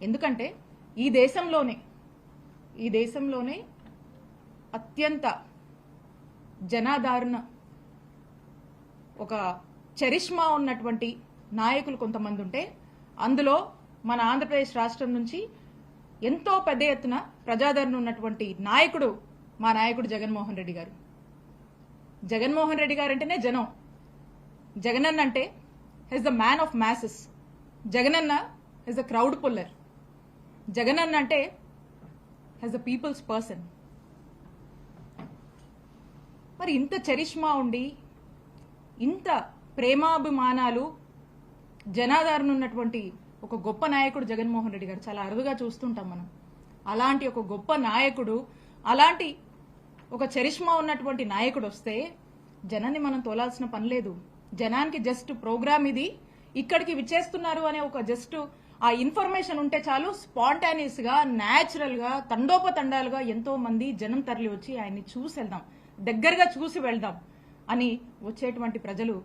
ఎందుకంటే ఈ దేశంలోనే అత్యంత జనాదరణ ఒక చరిష్మా ఉన్నటువంటి నాయకులు కొంతమంది ఉంటే అందులో మన ఆంధ్రప్రదేశ్ రాష్ట్రం నుంచి ఎంతో పెద్ద ఎత్తున ప్రజాదరణ ఉన్నటువంటి నాయకుడు మా నాయకుడు జగన్మోహన్ రెడ్డి గారు. జగన్మోహన్ రెడ్డి గారు అంటేనే జనం. జగనన్న అంటే he's the man of masses. Jagananna he's the crowd puller. Jagananna అంటే హెస్ ద పీపుల్స్ పర్సన్. మరి ఇంత చరిష్మా ఉండి ఇంత ప్రేమాభిమానాలు జనాదరణ ఉన్నటువంటి ఒక గొప్ప నాయకుడు జగన్మోహన్ రెడ్డి గారు చాలా అరుదుగా చూస్తుంటాం మనం. అలాంటి ఒక గొప్ప నాయకుడు, అలాంటి ఒక చరిష్మా ఉన్నటువంటి నాయకుడు వస్తే జనాన్ని మనం తోలాల్సిన పని లేదు. జనానికి జస్ట్ ప్రోగ్రామ్ ఇది, ఇక్కడికి విచ్చేస్తున్నారు అనే ఒక జస్ట్ ఆ ఇన్ఫర్మేషన్ ఉంటే చాలు, స్పాంటానియస్ గా న్యాచురల్ గా తండోపతండాలుగా ఎంతో మంది జనం తరలి వచ్చి ఆయన్ని చూసి వెళ్దాం, దగ్గరగా చూసి వెళ్దాం అని వచ్చేటువంటి ప్రజలు